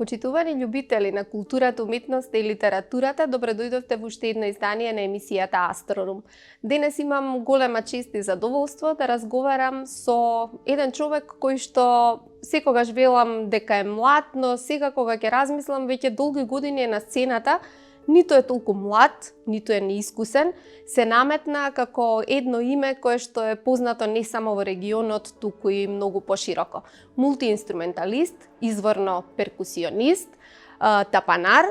Почитувани љубители на културата, уметноста и литературата, добре дојдовте во уште едно издание на емисијата Астрорум. Денес имам голема чест и задоволство да разговарам со еден човек кој што секогаш велам дека е млад, но сега кога ќе размислам веќе долги години е на сцената, ниту е толку млад, ниту е неискусен, се наметна како едно име кое што е познато не само во регионот, туку и многу пошироко. Мултиинструменталист, изворно перкусионист, тапанар.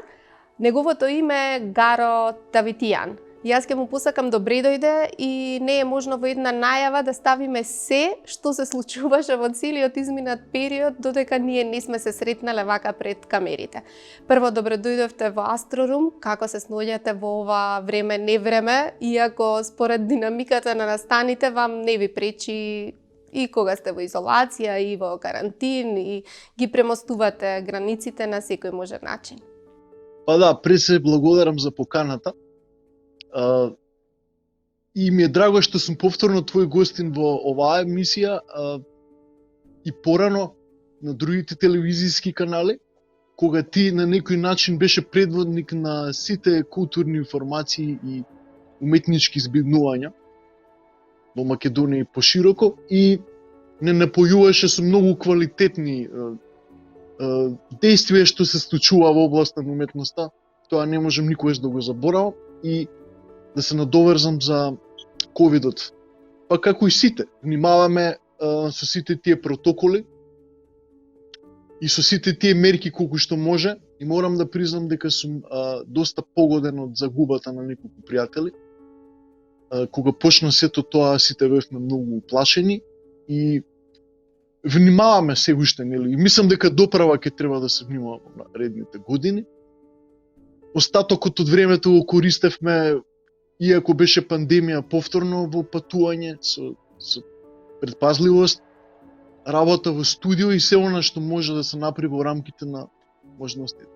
Неговото име е Гаро Тавитијан. Јас ќе му посакам добре дојде и не е можно во една најава да ставиме се што се случуваше во целиот изминат период додека ние не сме се сретнале вака пред камерите. Прво, добре дојдовте во Астрорум, како се сноѓате во ова време невреме, иако според динамиката на настаните вам не ви пречи и кога сте во изолација и во карантин и ги премостувате границите на секој можен начин. Па да, пред се благодарам за поканата. И ми е драго што сум повторно твој гостин во оваа емисија и порано на другите телевизиски канали, кога ти на некој начин беше предводник на сите културни информации и уметнички збиднувања во Македонија и пошироко и не напојуваше со многу квалитетни действија што се случува во областа на уметноста. Тоа не можем никогаш да го заборавам и да се надоврзам за ковидот. Па како и сите, внимаваме со сите тие протоколи и со сите тие мерки колку што може и морам да признам дека сум доста погоден од загубата на неколку пријатели. Кога почна сето тоа, сите бевме многу уплашени и внимаваме се уште, нели? И мислам дека доправа ќе треба да се внимава на редните години. Остатокот од времето го користевме, иако беше пандемија, повторно во патување со предпазливост, работа во студио и се она што може да се направи во рамките на можностите.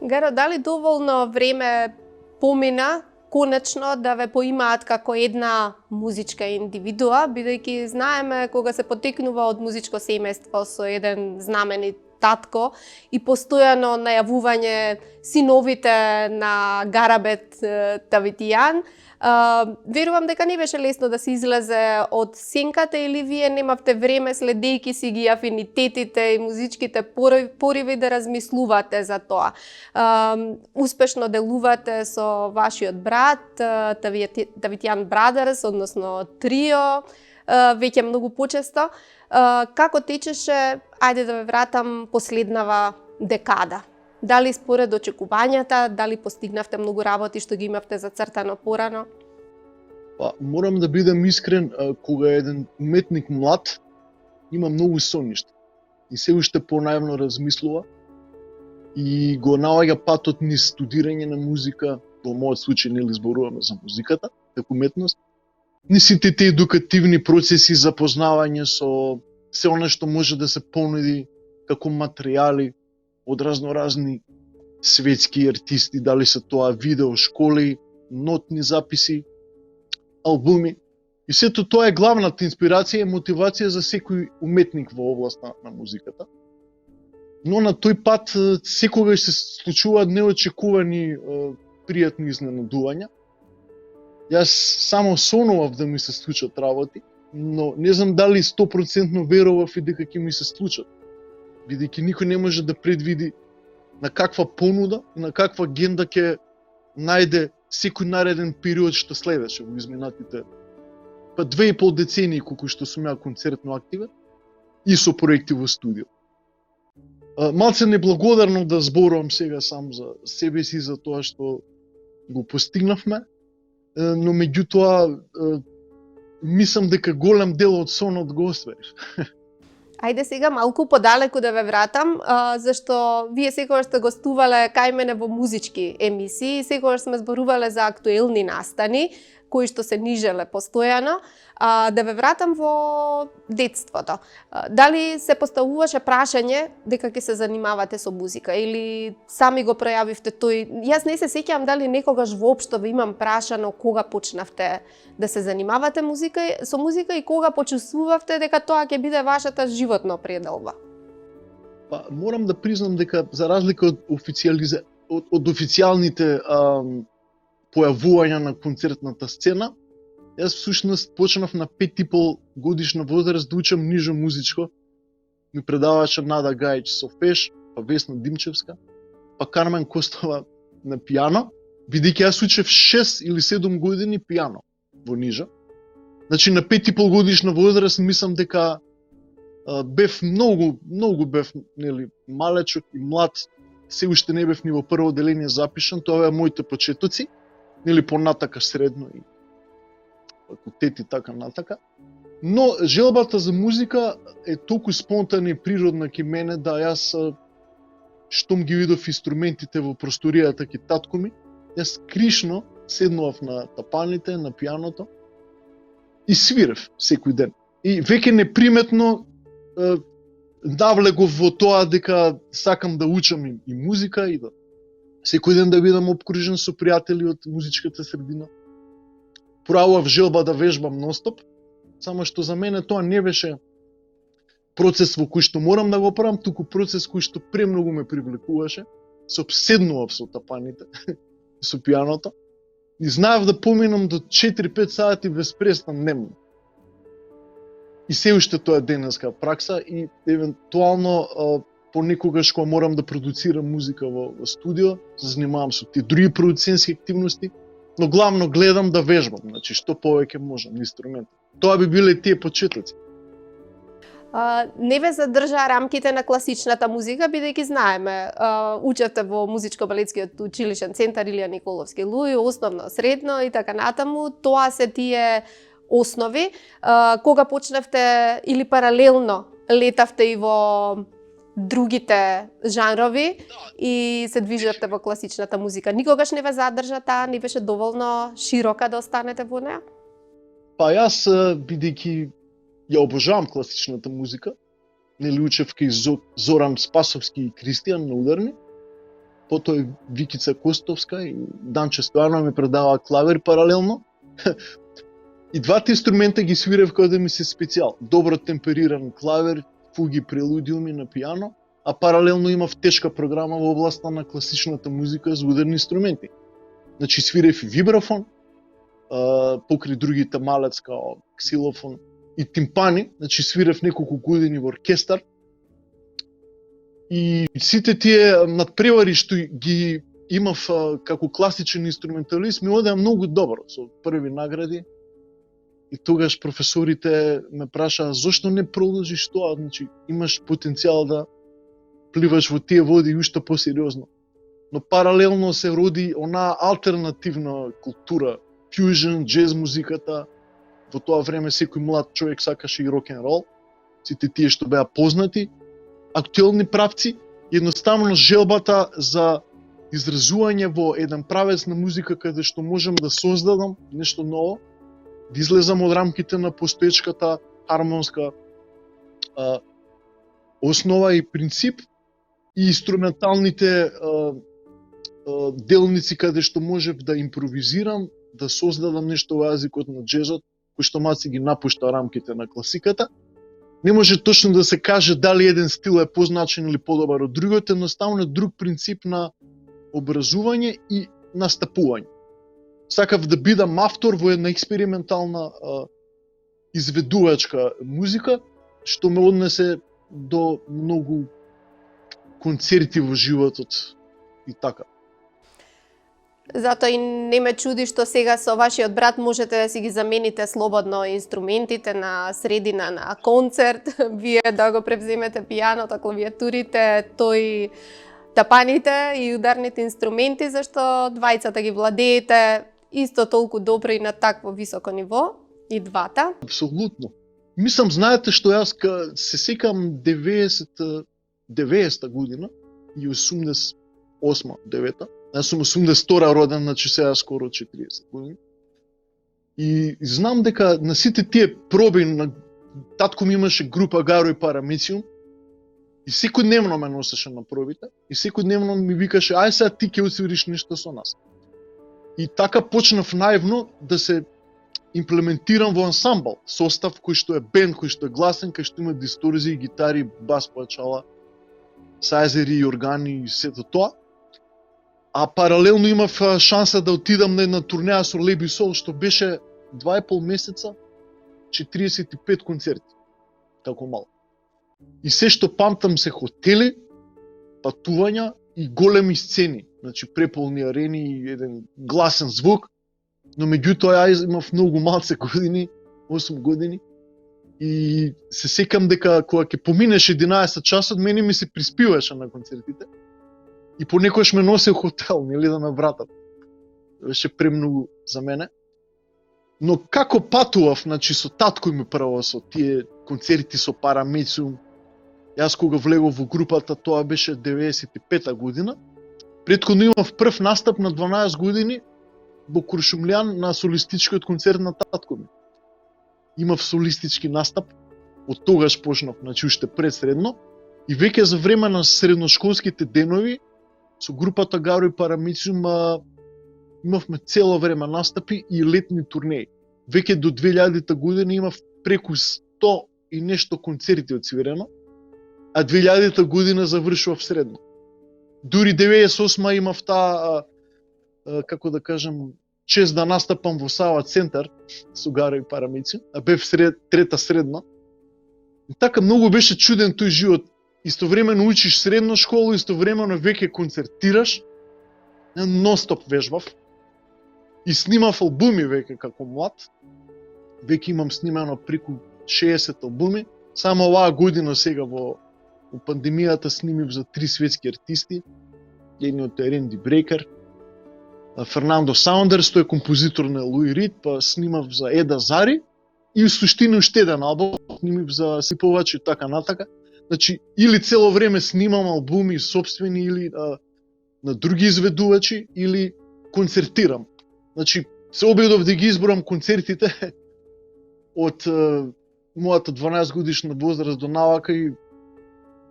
Гаро, дали доволно време помина конечно да ве поимаат како една музичка индивидуа, бидејќи знаеме кога се потекнува од музичко семејство со еден знаменит татко и постојано најавување синовите на Гарабет Тавитијан, верувам дека не беше лесно да се излезе од сенката или вие немавте време следејќи си ги афинитетите и музичките пориви да размислувате за тоа. Успешно делувате со вашиот брат, Тавитијан Брадерс, односно трио, веќе многу почесто. Како течеше, ајде да ве вратам, последнава декада? Дали според очекувањата, дали постигнавте многу работи што ги имавте зацртано порано? Па, морам да бидам искрен, кога еден уметник млад, има многу соништа и се уште понајавно размислува и го наоѓа патот низ студирање на музика, во мојот случај нели зборуваме за музиката, како уметност, ни сите тие едукативни процеси за познавање со се она што може да се понуди како материјали од разноразни светски артисти, дали се тоа видео, школи, нотни записи, албуми. И сето тоа е главната инспирација и мотивација за секој уметник во областа на музиката. Но на тој пат секогаш се случуваат неочекувани пријатни изненадувања. Јас само сонував да ми се случат работи, но не знам дали 100% верував и дека ќе ми се случат. Бидејќи никој не може да предвиди на каква понуда и на каква агенда ќе најде секој нареден период што следеше во изминатите 2,5 децении колку што сум ја концертно активен и со проекти во студио. Малце неблагодарно да зборувам сега сам за себе си, за тоа што го постигнавме, но меѓутоа мислам дека голем дел од сонот го остварив. Ајде сега малку подалеку да ве вратам, зашто вие секогаш сте гостувале кај мене во музички емисии, секогаш сме зборувале за актуелни настани, кои што се нижеле постојано, да ве вратам во детството. Дали се поставуваше прашање дека ќе се занимавате со музика или сами го пројавивте тој? Јас не се сеќавам дали некогаш воопшто ве имам прашано кога почнавте да се занимавате со музика и кога почувствувавте дека тоа ќе биде вашата животна пределба. Па, морам да признам дека за разлика од од официјалните појавувања на концертната сцена, јас всушност почнав на 5,5 годишна возраст да учам нижо музичко. Ми предаваше Нада Гајич солфеж, па Весна Димчевска, па Кармен Костова на пијано, бидејќи јас учев 6 или 7 години пијано во Нижа. Значи на 5,5 годишна возраст мислам дека бев многу бев, нели, малечок и млад, се уште не бев ни во прво одделение запишан, тоа беа моите почетоци, нели понатака средно и факултет и така натака. Но желбата за музика е толку спонтана и природна ки мене да јас штом ги видов инструментите во просторијата ки татко ми, јас кришно седнував на тапаните, на пијаното и свирев секој ден. И веќе неприметно навлегов во тоа дека сакам да учам и музика и да секој ден да бидам опкружен со пријатели од музичката средина. Проявував желба да вежбам ностоп, само што за мене тоа не беше процес во кој што морам да го правам, туку процес кој што премногу ме привлекуваше. Се обседнував со тапаните, со пијаното и знаев да поминам до 4-5 сати безпрестанно. И се уште тоа е денеска пракса и евентуално понекогаш кога морам да продуцирам музика во студио, се занимавам со тие други продуцентски активности, но главно гледам да вежбам, значи што повеќе можам на инструмент. Тоа би биле тие почетоци. Не ве задржа рамките на класичната музика, бидејќи знаеме, учевте во музичко-балетскиот училишен центар Илија Николовски Луи, основно, средно и така натаму. Тоа се тие основи. Кога почнавте или паралелно летавте и во другите жанрови и се движевте во класичната музика. Никогаш не ве задржа таа, не беше доволно широка да останете во неа? Па јас, бидејќи ја обожавам класичната музика, нели учев кај Зоран Спасовски и Кристијан на ударни, потоа и Викица Костовска и Данче Стојанов ми предаваа клавир паралелно. И двата инструмента ги свирев кога да ми се специјал. Добро темпериран клавир, фуги, прелудиуми на пијано, а паралелно имав тешка програма во областа на класичната музика за ударни инструменти. Значи свирев и вибрафон, покри другите малец као ксилофон и тимпани, значи свирев неколку години во оркестар. И сите тие надпревари што ги имав како класичен инструменталист ми одеа многу добро, со први награди. И тогаш професорите ме прашаа зошто не продолжиш тоа, значи имаш потенцијал да пливаш во тие води уште посериозно. Но паралелно се роди онаа алтернативна култура, фјужн, џез музиката. Во тоа време секој млад човек сакаше и рок-н-рол. Сите тие што беа познати, актуелни правци, едноставно желбата за изразување во еден правец на музика каде што можам да создадам нешто ново, да излезам од рамките на постоечката хармонска основа и принцип и инструменталните делници каде што можев да импровизирам, да создадам нешто во јазикот на џезот, кој што маци ги напушта рамките на класиката. Не може точно да се каже дали еден стил е позначен или подобар од другиот, едноставно друг принцип на образување и настапување. Сакав да бидам автор во една експериментална изведувачка музика, што ме однесе до многу концерти во животот и така. Затоа и не ме чуди што сега со вашиот брат можете да си ги замените слободно инструментите на средина на концерт, вие да го превземете пијаното, клавиатурите, тој тапаните и ударните инструменти, зашто двајцата ги владеете исто толку добро и на такво високо ниво, и двата. Апсолутно. Мислам, знаете што јас се секам 90-та година и 88-9-та. Јас сум 82-ра роден, значи сега скоро 40 години. И знам дека на сите тие проби, на татко ми имаше група Гаро и Парамециум, и секојдневно ме носеше на пробите, и секојдневно ми викаше, ај сега ти ќе освириш нешто со нас. И така почнав наивно да се имплементирам во ансамбл, состав кој што е бенд, кој што е гласен, кој што има дисторзии, гитари, бас појачала. сајзери и органи и сето тоа. А паралелно имав шанса да отидам на една турнеја со Леби Сол, што беше 2,5 месеца, 45 концерти, како мал. И се што памтам се хотели, патувања и големи сцени, значи преполни арени и еден гласен звук, но меѓутоа ја имав многу малце години, 8 години, и се секам дека кога ќе поминеш 11 часот, мене ми се приспиваше на концертите. И понекогаш ме носел хотел, нели да ме вратат. Беше премногу за мене. Но како патував, значи со татко ми прво со тие концерти со Парамециум. Јас кога влегов во групата, тоа беше 95-та година. Претходно имав прв настап на 12 години во Куршумлијан на солистичкиот концерт на татко ми. Имав солистички настап, од тогаш почнав, значи уште пред средно, и веќе за време на средношколските денови со групата Гаро и Парамециум имавме цело време настапи и летни турнеи. Веќе до 2000-та година имав преку 100 и нешто концерти отсвирено, а 2000-та година завршував средно. Дури 98-ма имав таа, како да кажам, чест да настапам во Сава центар со Гаро и Парамециум, а бев трета средна. И така многу беше чуден тој живот. Истовремено учиш средна школа, истовремено веќе концертираш, нон-стоп вежбав. И снимав албуми веќе како млад. Веќе имам снимано преку 60 албуми. Само оваа година сега во пандемијата снимив за 3 светски артисти. Едниот е Ренди Брейкер, Фернандо Саундерс, тој е композитор на Луи Рид, па снимав за Еда Зари и у суштина уште еден албум снимив за Сиповач и така натака. Значи, или цело време снимам албуми собствени или на други изведувачи, или концертирам. Значи, се обидов да ги изборам концертите од мојата 12 годишна возраст до навака и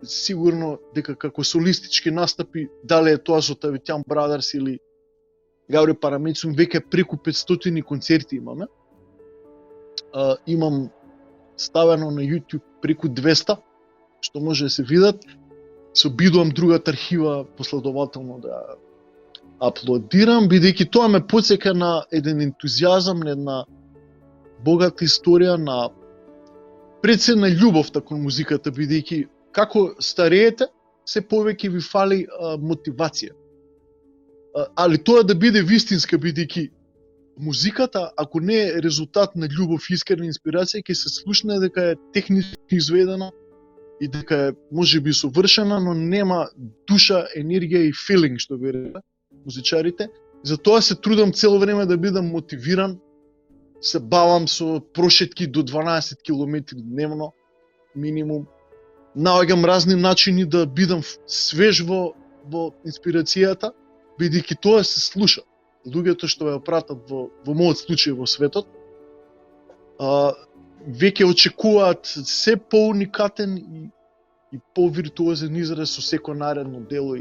сигурно дека како солистички настапи, дали е тоа со Тавитјан Брадерс или Гаро и Парамециум, веќе преку 500 концерти имаме. Имам ставено на YouTube преку 200, што може да се видат. Се обидувам другата архива последователно да аплодирам, бидејќи тоа ме потсека на еден ентузијазам, на една богата историја, на пред се на љубовта кон музиката, бидејќи како стареете, се повеќе ви фали мотивација. Али тоа да биде вистинска, бидејќи музиката, ако не е резултат на љубов и искрена инспирација, ќе се слушне дека е технички изведена и дека е можеби совршена, но нема душа, енергија и филинг, што би рекла музичарите. Затоа се трудам цело време да бидам мотивиран, се бавам со прошетки до 12 км дневно, минимум. Наоѓам разни начини да бидам свеж во инспирацијата, бидејќи тоа се слуша. Луѓето што ве пратат во мојот случај во светот, веќе очекуваат се поуникатен и повиртуозен израз со секој наредно дело.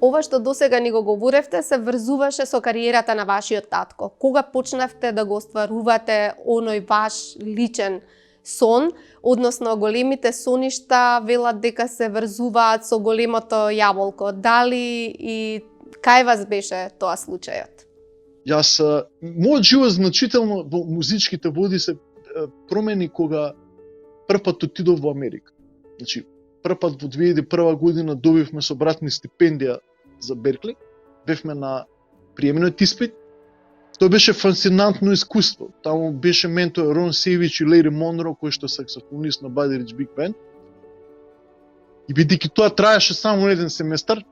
Ова што досега ни го говоревте се врзуваше со кариерата на вашиот татко. Кога почнавте да го остварувате оној ваш личен сон, односно големите соништа велат дека се врзуваат со големото јаболко. Дали и кај вас беше тоа случајот? Мојот живот значително во музичките води се промени кога првпат отидов во Америка. Значи, првпат во 2001 година добивме со брат ми стипендија за Беркли. Бевме на приемниот испит. Тоа беше фасцинантно искуство. Таму беше ментор Рон Севич и Лейри Монро, кој што саксофонист на Buddy Rich Big Band. И бидејќи тоа траеше само еден семестар,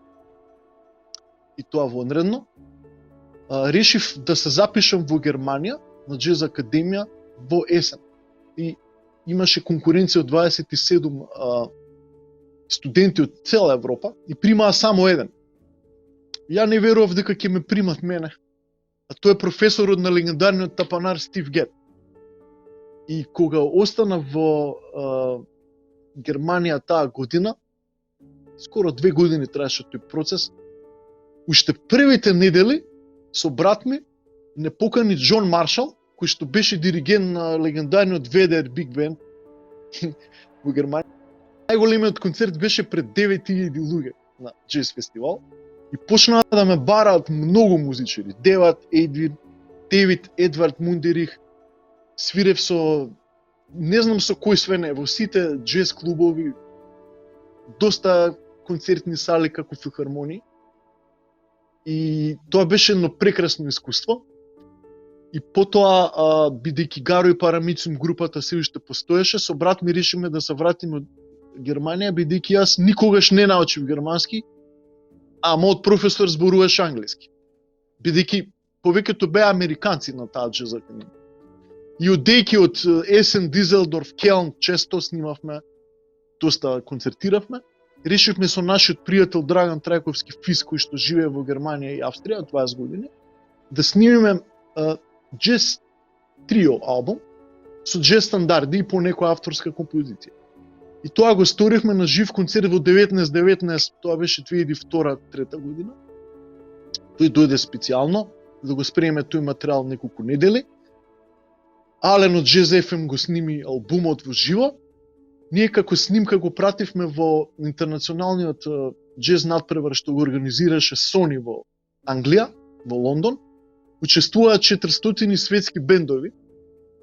и тоа вонредно, решив да се запишам во Германија, на Джез Академија, во есен. И имаше конкуренција од 27 студенти од цела Европа и примаа само еден. Ја не верував дека ќе ме примат мене. А тој е професорот на легендарниот тапанар Стив Гет. И кога остана во Германија таа година, скоро 2 години траеше тој процес, уште првите недели со брат ми не покани Џон Маршал, кој што беше диригент на легендарниот VDR Big Band во Германија, најголемиот концерт беше пред 9000 луѓе на джез фестивал и почнаа да ме бараат многу музичари. Девид Едвард Мундерих, свирев со не знам со кој све не, во сите джез клубови, доста концертни сали како филхармонии. И тоа беше едно прекрасно искуство. И потоа, бидејќи Гаро и Парамицум групата се уште постоеше, со брат ми решиме да се вратиме од Германија, бидејќи јас никогаш не научив германски, а мојот професор зборуваше англиски. Бидејќи повеќето беа американци на таа джез академија. И одејќи од Есен, Дизелдорф, Келн, често снимавме, доста концертиравме, решивме со нашиот пријател Драган Трајковски Фис, кој што живее во Германија и Австрија 20 години, да снимиме джез трио албум со джез стандарди и по некоја авторска композиција. И тоа го сторивме на жив концерт во 1919, тоа беше 2002-2003 година. Тој дојде специјално да го спремеме тој материјал неколку недели. Ален од Jazz FM го сними албумот во живо. Ние како снимка го пративме во интернационалниот джез надпревар што го организираше Sony во Англија, во Лондон. Учествуваат 400 светски бендови,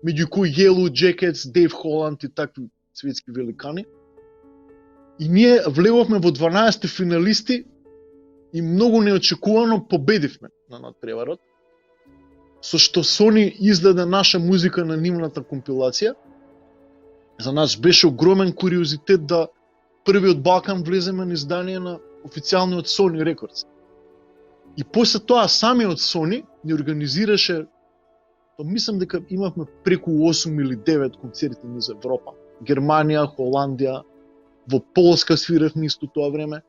меѓу кои Yellow Jackets, Дейв Холанд и такви светски великани. И ние влеговме во 12 финалисти и многу неочекувано победивме на надпреварот, со што Sony издаде наша музика на нивната компилација. За нас беше огромен куриозитет да првиот Балкан влеземе на издание на официјалниот Sony Records. И после тоа самиот Sony ни организираше, мислам дека имавме преку 8 или 9 концерти низ Европа. Германија, Холандија, во Полска свиревме исто тоа време.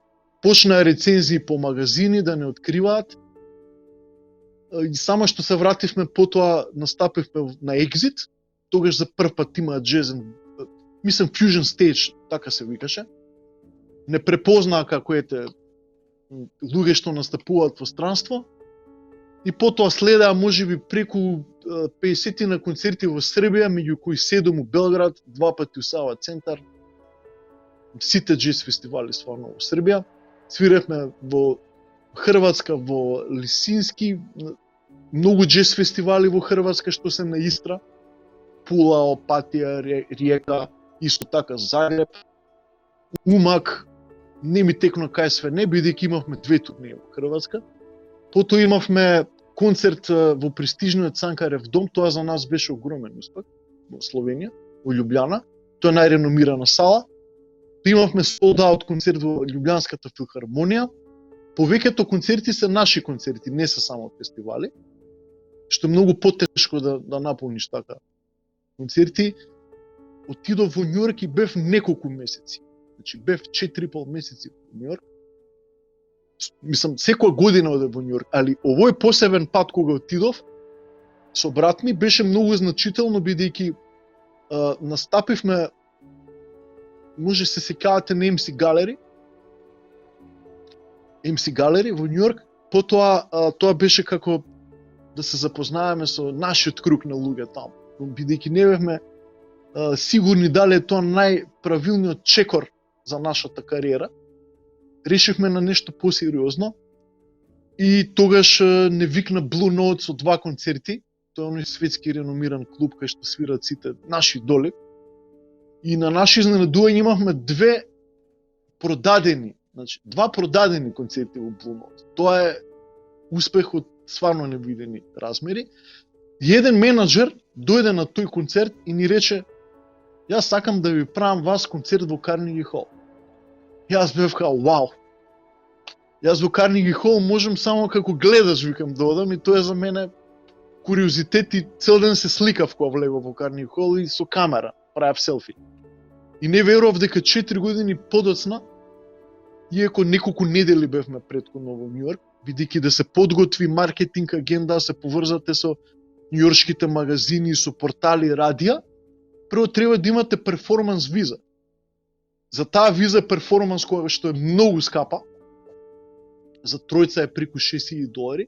Почнаа рецензии по магазини да не откриваат. И само што се вративме, потоа настапивме на Exit, тогаш за прв пат имаа джезен, мислам Fusion Stage, така се викаше. Не препознаа како ете луѓе што настапуваат во странство. И потоа следеа можеби преку 50 на концерти во Србија, меѓу кои 7 у Белград, 2 пати у Сава центар. Сите джез фестивали стварно во Србија. Свиревме во Хрватска, во Лисински, многу джез фестивали во Хрватска што се на Истра, Пула, Опатија, Риека, исто така Загреб, Умак, не ми текна кај све не, бидејќи имавме 2 турнеи во Хрватска. Потоа имавме концерт во престижниот Цанкарев дом, тоа за нас беше огромен успех во Словенија, во Љубљана. Тоа е најреномирана сала. Имавме sold out концерт во Љубљанската филхармонија. Повеќето концерти се наши концерти, не се само фестивали, што е многу потешко да наполниш така концерти. Отидов во Њујорк и бев неколку месеци. Значи бев 4,5 месеци во Њујорк. Мислам, секоја година оде во Њујорк, али овој посебен пат кога отидов со брат ми беше многу значително, бидејќи настапивме, може се сеќавате на MC Gallery во Њујорк. Потоа тоа беше како да се запознаеме со нашиот круг на луѓе таму, бидејќи не бевме сигурни дали е тоа најправилниот чекор за нашата кариера. Решивме на нешто посериозно и тогаш не викна Blue Note со 2 концерти. Тоа е оној светски реномиран клуб кај што свират сите наши идоли. И на наше изненадување имавме 2 продадени концерти во Blue Note. Тоа е успех од стварно невидени размери. И еден менаџер дојде на тој концерт и ни рече: "Јас сакам да ви правам вас концерт во Карнеги Хол." Јас бев као, вау. Јас во Карнеги Хол можам само како гледач, викам, да одам, и тоа е за мене куриозитет и цел ден се сликав кога влегов во Карнеги Хол и со камера правев селфи. И не верував дека 4 години подоцна, иако неколку недели бевме претходно во Њујорк, бидејќи да се подготви маркетинг агенда, се поврзате со њујоршките магазини, со портали, радија, прво треба да имате перформанс виза. За таа виза перформанс, која што е многу скапа, за тројца е преку $6,000,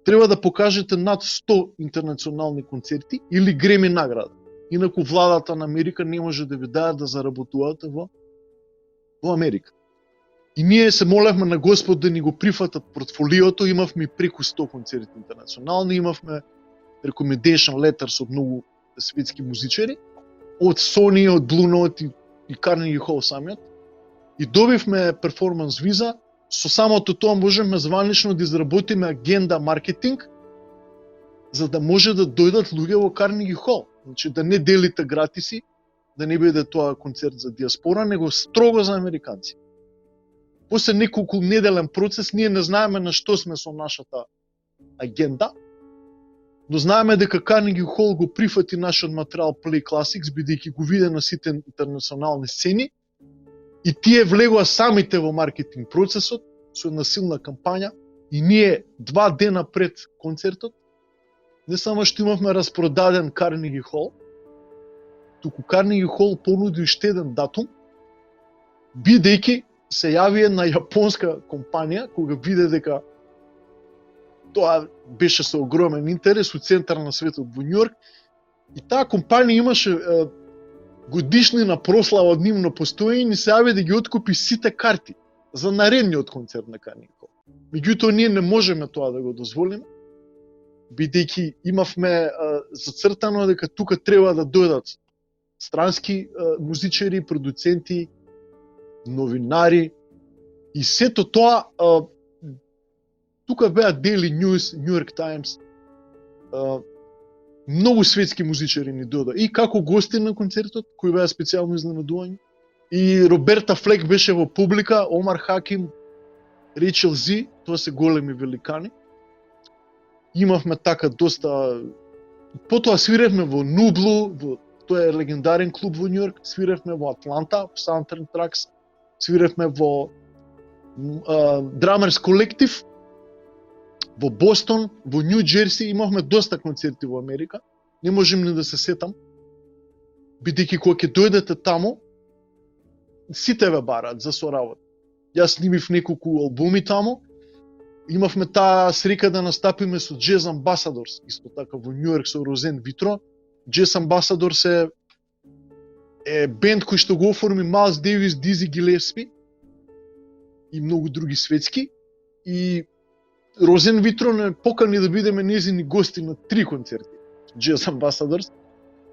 треба да покажете над 100 интернационални концерти или Греми награда. Инаку владата на Америка не може да ви даде да заработувате во во Америка. И ние се молевме на Господ да ни го прифатат портфолиото, имавме преку 100 концерти интернационални, имавме recommendation letter со многу светски музичари, од Sony, од Blue Note и Carnegie Hall самиот. И добивме перформанс виза, со самото тоа можеме званично да изработиме агенда маркетинг, за да може да дојдат луѓе во Carnegie Hall. Значи да не делите гратиси, да не биде тоа концерт за диаспора, него строго за американци. После неколку неделен процес, ние не знаеме на што сме со нашата агенда, но знаеме дека Carnegie Hall го прифати нашиот материјал Play Classics, бидејќи го виде на сите интернационални сцени, и тие влегоа самите во маркетинг процесот, со една силна кампања, и ние 2 дена пред концертот, не само што имавме распродаден Carnegie Hall, туку Carnegie Hall понуди уште еден датум, бидејќи се јави една јапонска компанија, кога виде дека тоа беше со огромен интерес у центар на светот во Њујорк, и таа компанија имаше годишнина прослава од нивно постоење и се јави да ги откупи сите карти за наредниот концерт на Carnegie Hall. Меѓутоа ние не можеме тоа да го дозволиме, бидејќи имавме зацртано дека тука треба да дојдат странски музичари, продуценти, новинари, и сето тоа тука беа Daily News, New York Times, многу светски музичари ни дода, и како гости на концертот, кои беа специјално изненадувања, и Роберта Флек беше во публика, Омар Хаким, Рейчел Зи, тоа се големи великани. Имавме така доста... Потоа свиревме во Нублу, тоа е легендарен клуб во Њујорк, свиревме во Атланта, во Southern Tracks, свиревме во Drummers Collective, во Бостон, во Нью Джерси, имавме доста концерти во Америка. Не можем ни да се сетам, бидејќи кога ќе дојдете таму, сите ве бараат за соработа. Јас снимив неколку албуми таму, имавме таа срека да настапиме со Jazz Ambassadors, исто така во Њујорк со Розен Витро. Jazz Ambassadors е бенд кој што го оформи Майлс Дейвис, Дизи Гилеспи и многу други светски. И Розен Витро не покани да бидеме незини гости на 3 концерти. Jazz Ambassadors,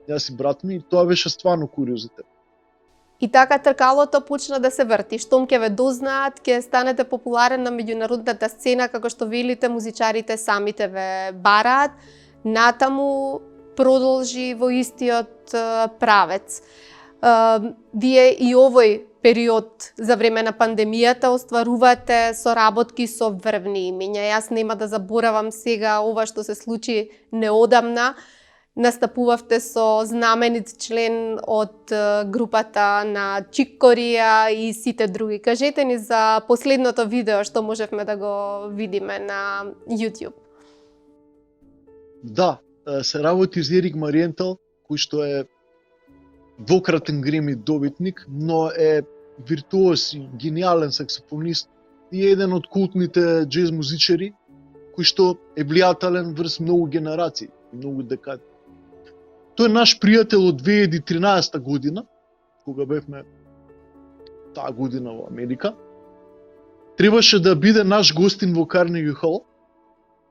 јас и брат ми, и тоа беше стварно куриозитет. И така тркалото почна да се врти. Штом ќе ве дознаат, ќе станете популарен на меѓународната сцена, како што велите, музичарите самите ве бараат. Натаму продолжи во истиот правец. Вие и овој период за време на пандемијата остварувате соработки со врвни имиња. Јас нема да заборавам сега ова што се случи неодамна. Настапувавте со знаменит член од групата на Чик Корија и сите други. Кажете ни за последното видео што можевме да го видиме на YouTube. Да, се работи за Ерик Мариентал, кој што е двократен Греми добитник, но е виртуоз и гениален саксофонист и еден од култните джез музичари, кој што е влијателен врз многу генерации и многу декади. Тој е наш пријател од 2013 година, кога бевме таа година во Америка. Требаше да биде наш гостин во Carnegie Hall,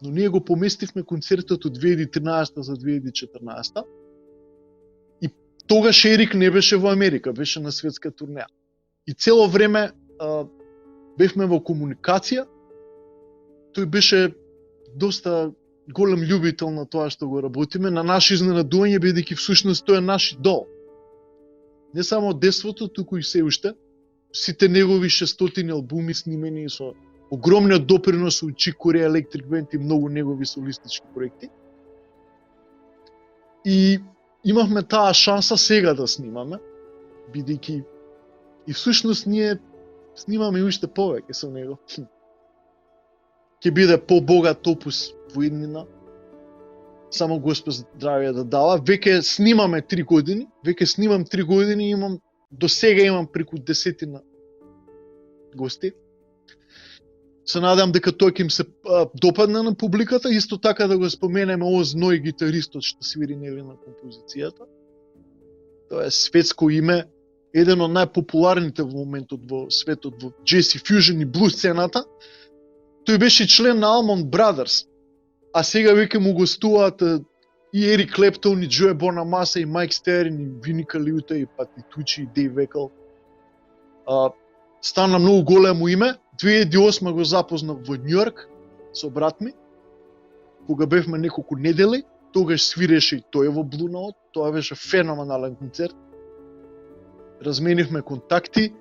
но ние го поместивме концертот од 2013 за 2014. И тогаш Ерик не беше во Америка, беше на светска турнеја. И цело време бевме во комуникација. Тој беше доста голем љубител на тоа што го работиме, на наше изненадување, бидејќи всушност тој е наш идол. Не само од детството, туку и се уште. Сите негови 600 албуми снимени со огромниот допринос у Чик Корија, Electric Band и многу негови солистички проекти. И имавме таа шанса сега да снимаме, бидејќи и всушност ние снимаме уште повеќе со него. Ќе биде побогат опус во иднина. Само Господ здравје да дава. Веќе снимаме 3 години, веќе снимам 3 години и имам до сега имам преку 10 гости. Се надам дека тоа ќе им се допадне на публиката, исто така да го споменеме Оз Ной, гитаристот што свири нели на композицијата. Тоа е светско име, еден од најпопуларните во моментот во светот во джез и фјужн и блуз сцената. Тој беше член на Allman Brothers, а сега веќе му гостуваат и Ерик Клептон, и Джоe Бонамаса, и Майк Стерн, и Вини Калиута, и Пати Тучи, и Дейв Векал. Стана многу големо име. 2008 го запознав во Њујорк со брат ми, кога бевме неколку недели. Тогаш свиреше и тој во Blue Note. Тоа беше феноменален концерт. Разменивме контакти,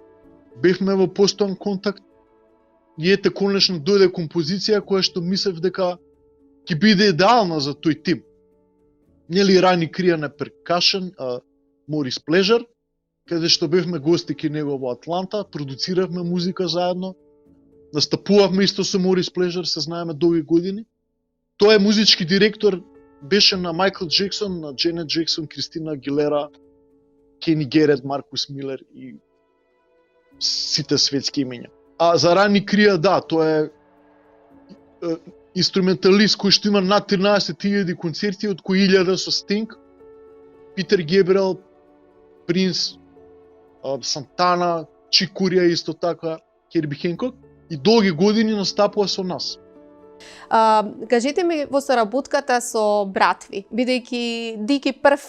бевме во постојан контакт. И ете конечно дојде композиција која што мислев дека ќе биде идеална за тој тим. Нели Рани Крија на перкашен, Морис Плежер, каде што бевме гости ке него во Атланта, продуциравме музика заедно, настапувавме исто со Морис Плежер, се знаеме долги години. Тој е музички директор, беше на Майкл Джексон, на Дженет Джексон, Кристина Агилера, Кени Герет, Маркус Милер и сите светски имења. А за Рани Крија, да, тој е инструменталист кој што има над 13.000 концерти, од кои 1000 со Стинг, Питер Гебрел, Принс, Сантана, Чик Курија исто така, Херби Хенкок, и долги години настапува со нас. Кажете ми во соработката со братви, бидејќи Дики прв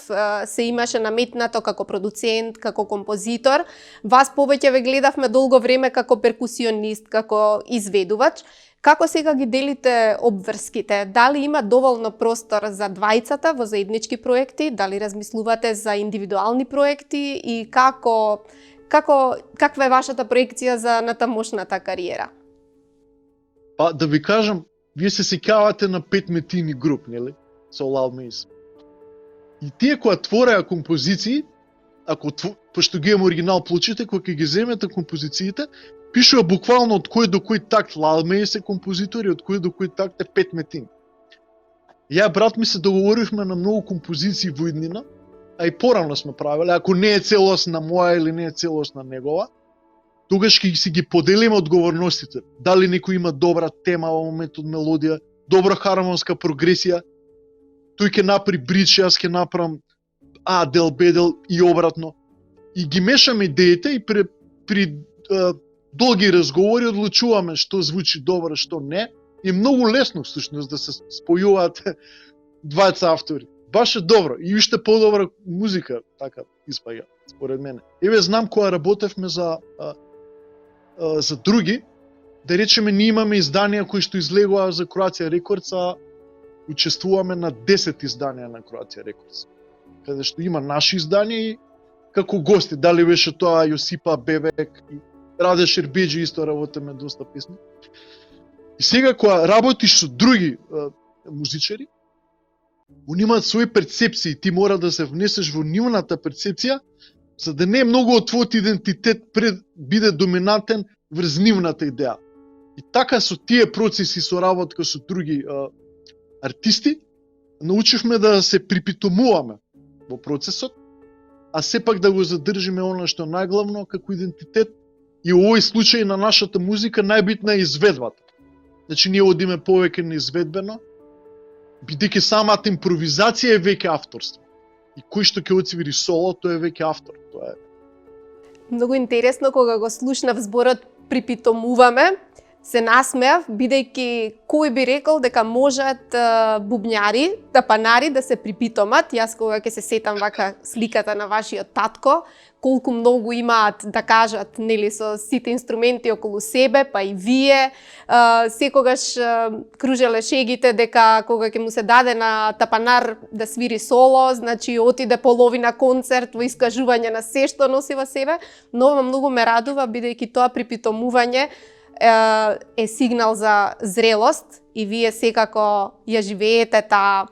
се имаше наметнато како продуцент, како композитор, вас повеќе ве гледавме долго време како перкусионист, како изведувач. Како сега ги делите обврските? Дали има доволно простор за двајцата во заеднички проекти? Дали размислувате за индивидуални проекти и каква е вашата проекција за натамошната кариера? Па да ви кажам, вие се сеќавате на Пет Метини груп, нели? Со Loud Maze. И тие кои твореа композиции, пошто ги имам оригинал плочите, кога ќе ги земете композициите, пишува буквално од кој до кој такт Loud Maze е композитор и од кој до кој такт е Пет Метини. Ја брат ми се договоривме на многу композиции во иднина, а и порано сме правеле, ако не е целосна моја или не е целосна негова, тогаш ќе си ги поделиме одговорностите. Дали некој има добра тема во моментот, мелодија, добра хармонска прогресија, тој ќе направи бридж, јас ќе направам А-дел, Б-дел и обратно. И ги мешаме идеите и при долги разговори одлучуваме што звучи добро, што не. И многу лесно всушност да се спојуваат двајца автори. Баш е добро и уште подобра музика така испаѓа според мене. Еве знам кога работевме за други, да речеме ние имаме изданија кои што излегува за Croatia Records, а учествуваме на 10 изданија на Croatia Records. Каде што има наши изданија и како гости, дали беше тоа Јосипа Бебек и Раде Шербеџи исто работиме доста песни. И сега кога работиш со други музичари, они имаат своји перцепции, ти мора да се внесеш во нивната перцепција, за да не е многу од твојот идентитет биде доминантен врз нивната идеја. И така со тие процеси со работка со други артисти, научивме да се припитомуваме во процесот, а сепак да го задржиме она што најглавно како идентитет, и во овој случај на нашата музика најбитна е изведбата. Значи ние одиме повеќе на изведбено, бидејќи самата импровизација е веќе авторство. И кој што ќе отсвири соло, тој е веќе автор. Тоа е. Многу интересно кога го слушнав зборот припитомуваме, се насмеав, бидејќи кој би рекол дека можат бубњари, тапанари да се припитомат. Јас кога ќе се сетам вака сликата на вашиот татко, колку многу имаат да кажат, нели, со сите инструменти околу себе, па и вие. Секогаш кружеле шегите дека кога ќе му се даде на тапанар да свири соло, значи отиде половина концерт во искажување на се што носи во себе, но многу ме радува бидејќи тоа припитомување е сигнал за зрелост и вие секако ја живеете таа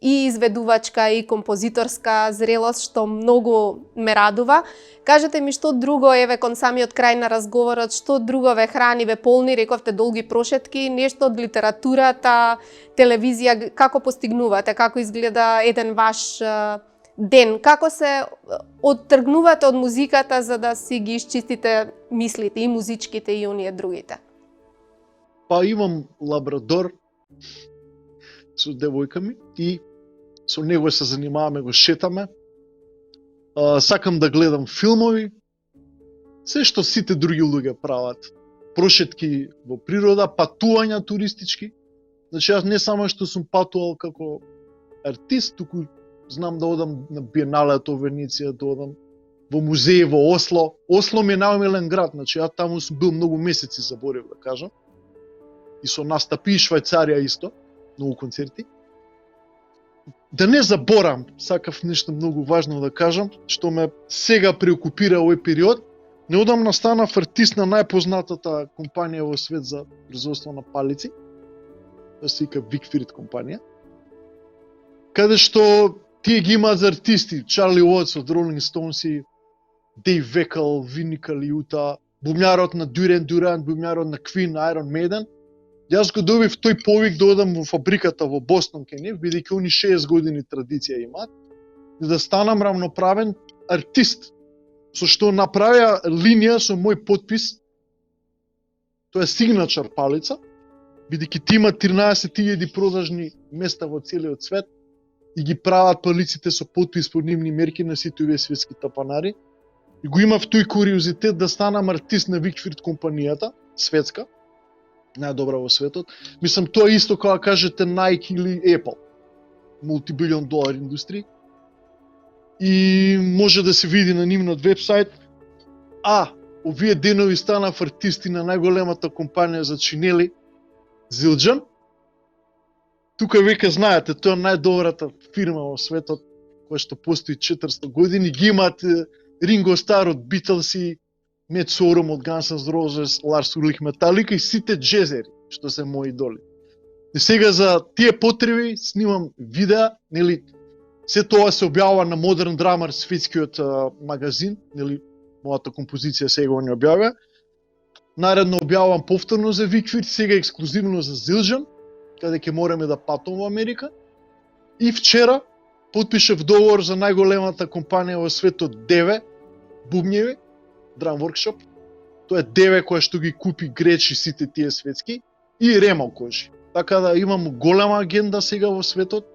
и изведувачка и композиторска зрелост, што многу ме радува. Кажете ми што друго, еве кон самиот крај на разговорот, што друго ве храни, ве полни, рековте долги прошетки, нешто од литературата, телевизија, како постигнувате, како изгледа еден ваш ден, како се оттргнувате од музиката за да си ги исчистите мислите, и музичките и оние другите? Па имам лабрадор со девојка ми и со него се занимаваме, го шетаме. Сакам да гледам филмови, Се што сите други луѓе прават. Прошетки во природа, патувања туристички. Значи, јас не само што сум патувал како артист, туку знам да одам на Биеналето во Венеција, да одам во музеи во Осло. Осло ми е најомилен град, значи ја таму сум бил многу месеци, заборев да кажам. И со настапи, и Швајцарија исто, многу концерти. Да не заборам, сакав нешто многу важно да кажам, што ме сега преокупира овој период. Неодамна станав артист на најпознатата компанија во свет за производство на палици. Тоа се вика Викфирд компанија. Каде што тие ги имаат за артисти, Чарли Уотс од Ролинг Стоунси, Дейв Векал, Вини Калиута, бумјарот на Дюрен Дюран, бумјарот на Квин, Айрон Мейден. Јас го добив тој повик да одам во фабриката во Бостон кај нив, бидејќи они 6 години традиција имаат, и да станам рамноправен артист, со што направија линија со мој подпис. Тоа е сигначар палица, бидејќи ти има 13.000 продажни места во целиот свет и ги прават палиците со подпис под нивни мерки на сите овие светски тапанари. И го имав тој куриозитет да станам артист на Викфирд компанијата, светска, најдобра во светот. Мислам, тоа е исто кога кажете Nike или Apple, мултибилион долар индустрија. И може да се види на нивниот вебсайт. Овие денови станав артисти на најголемата компанија за чинели, Zildjian. Тука веќе знаете, тоа е најдобрата фирма во светот, која што постои 400 години. Ги имаат Ринго Стар од Beatles и Мет Сорум од Guns N' Roses, Ларс Улрих Металика и сите джезери, што се мои идоли. И сега за тие потреби снимам видеа, нели, се тоа се објавува на Modern Drummer, светскиот магазин, нели, мојата композиција сега не објавя. Наредно објавувам повторно за Викфирд, сега ексклузивно за Zildjian, каде ќе мораме да патувам во Америка. И вчера потпишав договор за најголемата компанија во светот, Деве бубњеви, Drum Workshop. Тоа е Деве која што ги купи Греч и сите тие светски и Ремо кожи. Така да имам голема агенда сега во светот.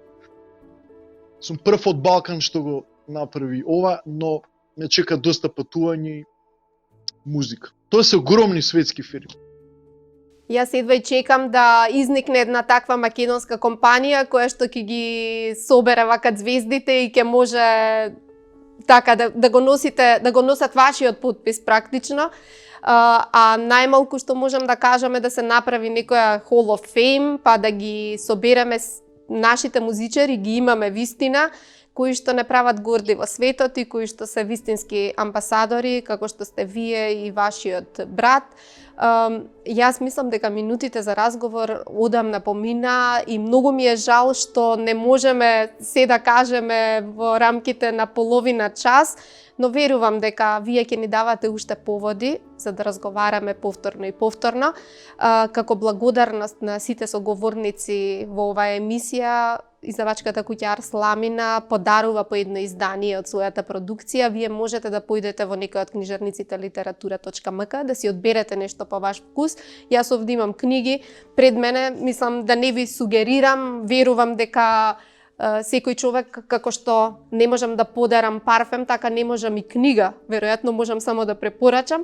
Сум прв од Балкан што го направи ова, но ме чека доста патување и музика. Тоа се огромни светски фирми. Јас едва и чекам да изникне една таква македонска компанија која што ќе ги собере вака звездите и ќе може така да го носите, да го носат вашиот подпис практично. А најмалку што можам да кажам е да се направи некоја Hall of Fame, па да ги собереме нашите музичари, ги имаме вистина, кои што не прават горди во светот и кои што се вистински амбасадори, како што сте вие и вашиот брат. Јас мислам дека минутите за разговор одамна помина и многу ми е жал што не можеме се да кажеме во рамките на половина час, но верувам дека вие ќе ни давате уште поводи за да разговараме повторно и повторно. Како благодарност на сите соговорници во оваа емисија, издавачката куќа Арс Ламина подарува по едно издание од својата продукција. Вие можете да поидете во некој од книжарниците literatura.mk да си одберете нешто по ваш вкус. Јас овде имам книги пред мене, мислам да не ви сугерирам, верувам дека секој човек, како што не можам да подарам парфем, така не можам и книга, веројатно можам само да препорачам.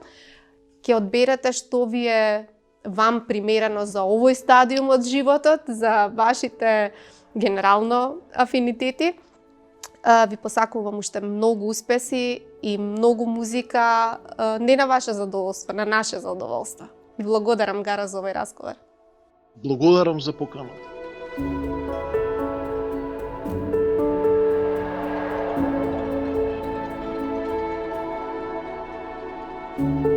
Ќе одберете што ви е вам примерено за овој стадиум од животот, за вашите генерално афинитети. Ви посакувам уште многу успеси и многу музика, не на ваше задоволство, на наше задоволство. Ви благодарам, Гара, за овој разговор. Благодарам за поканата. Thank you.